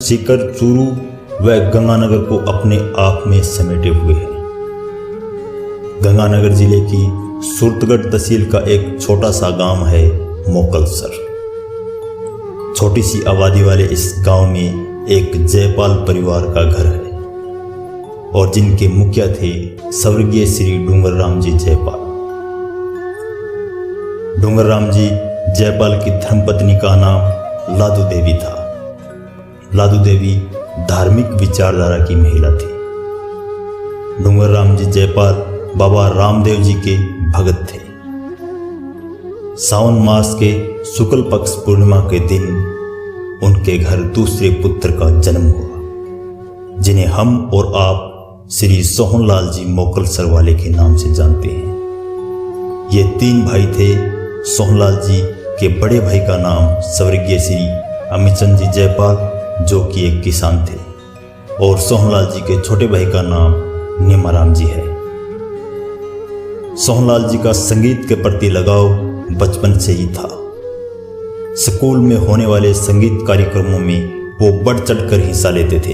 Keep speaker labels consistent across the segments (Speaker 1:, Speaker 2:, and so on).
Speaker 1: सीकर, चूरू व गंगानगर को अपने आप में समेटे हुए है। गंगानगर जिले की सूरतगढ़ तहसील का एक छोटा सा गांव है मोकलसर। छोटी सी आबादी वाले इस गांव में एक जयपाल परिवार का घर है और जिनके मुखिया थे स्वर्गीय श्री डूंगरराम जी जयपाल। डूंगरराम जी जयपाल की धर्मपत्नी का नाम लादू देवी था। लादू देवी धार्मिक विचारधारा की महिला थी। डूंगरराम जी जयपाल बाबा रामदेव जी के भगत थे। सावन मास के शुक्ल पक्ष पूर्णिमा के दिन उनके घर दूसरे पुत्र का जन्म हुआ, जिन्हें हम और आप श्री सोहनलाल जी मोकलसर वाले के नाम से जानते हैं। ये 3 भाई थे। सोहनलाल जी के बड़े भाई का नाम स्वर्गीय श्री अमितचंद जी जयपाल जो कि एक किसान थे, और सोहनलाल जी के छोटे भाई का नाम निमाराम जी है। सोहनलाल जी का संगीत के प्रति लगाव बचपन से ही था। स्कूल में होने वाले संगीत कार्यक्रमों में वो बढ़ चढ़कर हिस्सा लेते थे।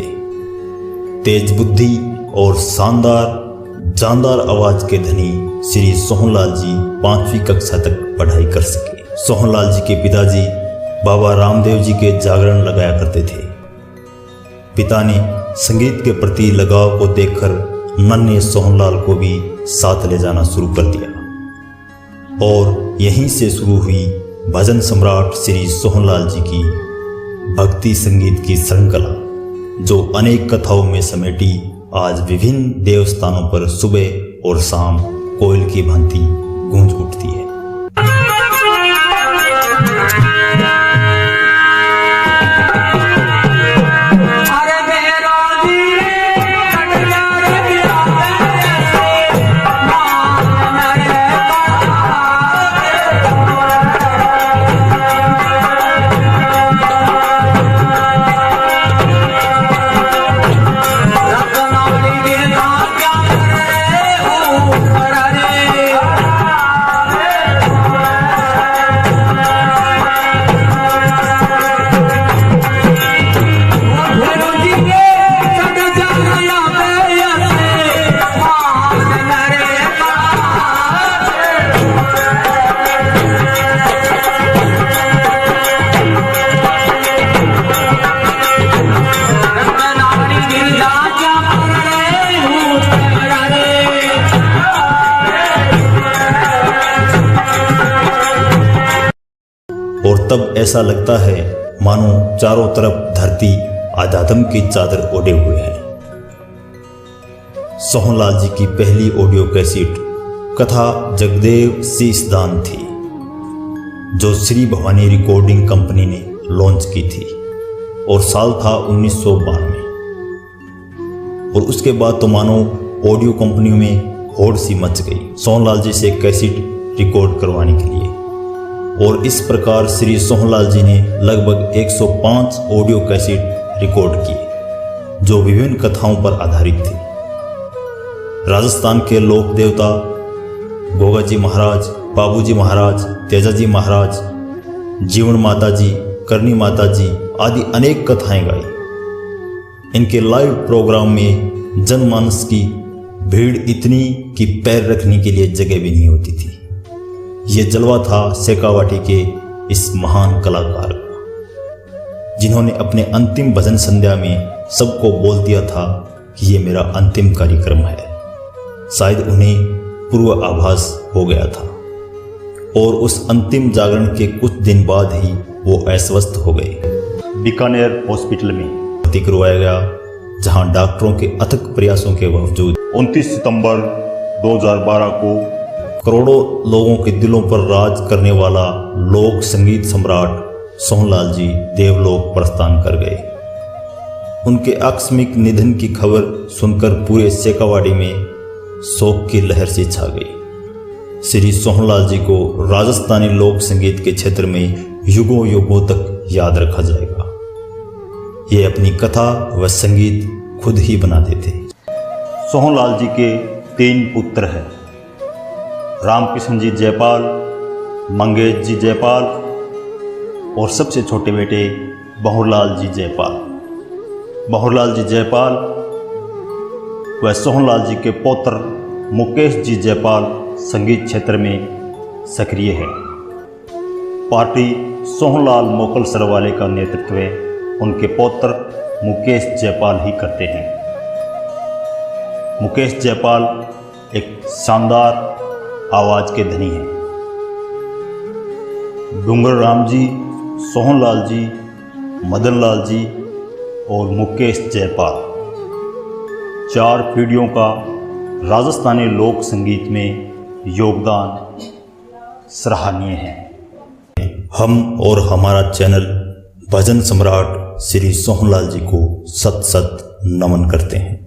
Speaker 1: तेज बुद्धि और जानदार आवाज के धनी श्री सोहनलाल जी 5वीं कक्षा तक पढ़ाई कर सके। सोहनलाल जी के पिताजी बाबा रामदेव जी के जागरण लगाया करते थे। पिता ने संगीत के प्रति लगाव को देखकर नन्हे सोहनलाल को भी साथ ले जाना शुरू कर दिया और यहीं से शुरू हुई भजन सम्राट श्री सोहनलाल जी की भक्ति संगीत की श्रृंखला, जो अनेक कथाओं में समेटी आज विभिन्न देवस्थानों पर सुबह और शाम कोयल की भांति गूंज उठती है। और तब ऐसा लगता है मानो चारों तरफ धरती आध्यात्म की चादर ओढ़े हुए है। सोहनलाल जी की पहली ऑडियो कैसेट कथा जगदेव शीशदान थी, जो श्री भवानी रिकॉर्डिंग कंपनी ने लॉन्च की थी और साल था 1992। और उसके बाद तो मानो ऑडियो कंपनियों में होड़ सी मच गई सोहनलाल जी से कैसेट रिकॉर्ड करवाने के लिए। और इस प्रकार श्री सोहनलाल जी ने लगभग 105 ऑडियो कैसेट रिकॉर्ड किए, जो विभिन्न कथाओं पर आधारित थे। राजस्थान के लोक देवता गोगा जी महाराज, बाबू जी महाराज, तेजा जी महाराज, जीवन माता जी, करनी माता जी आदि अनेक कथाएं गाई। इनके लाइव प्रोग्राम में जनमानस की भीड़ इतनी कि पैर रखने के लिए जगह भी नहीं होती थी। ये जलवा था शेखावाटी के इस महान कलाकार का, जिन्होंने अपने अंतिम भजन संध्या में सबको बोल दिया था कि ये मेरा अंतिम कार्यक्रम है। शायद उन्हें पूर्व आभास हो गया था और उस अंतिम जागरण के कुछ दिन बाद ही वो अस्वस्थ हो गए। बीकानेर हॉस्पिटल में भर्ती करवाया गया, जहां डॉक्टरों के अथक प्रयासों के बावजूद 29 सितंबर 2012 को करोड़ों लोगों के दिलों पर राज करने वाला लोक संगीत सम्राट सोहनलाल जी देवलोक प्रस्थान कर गए। उनके आकस्मिक निधन की खबर सुनकर पूरे शेखावाटी में शोक की लहर सी छा गई। श्री सोहनलाल जी को राजस्थानी लोक संगीत के क्षेत्र में युगों युगों तक याद रखा जाएगा। ये अपनी कथा व संगीत खुद ही बनाते थे। सोहनलाल जी के 3 पुत्र हैं, रामकृष्ण जी जयपाल, मंगेश जी जयपाल और सबसे छोटे बेटे बहुलाल जी जयपाल। भंवरलाल जी जयपाल व सोहनलाल जी के पौत्र मुकेश जी जयपाल संगीत क्षेत्र में सक्रिय है। पार्टी सोहनलाल मोकल सरवाले का नेतृत्व उनके पौत्र मुकेश जयपाल ही करते हैं। मुकेश जयपाल एक शानदार आवाज़ के धनी हैं। डूंगर राम जी, सोहनलाल जी, मदनलाल जी और मुकेश जयपाल 4 पीढ़ियों का राजस्थानी लोक संगीत में योगदान सराहनीय है। हम और हमारा चैनल भजन सम्राट श्री सोहनलाल जी को सत सत नमन करते हैं।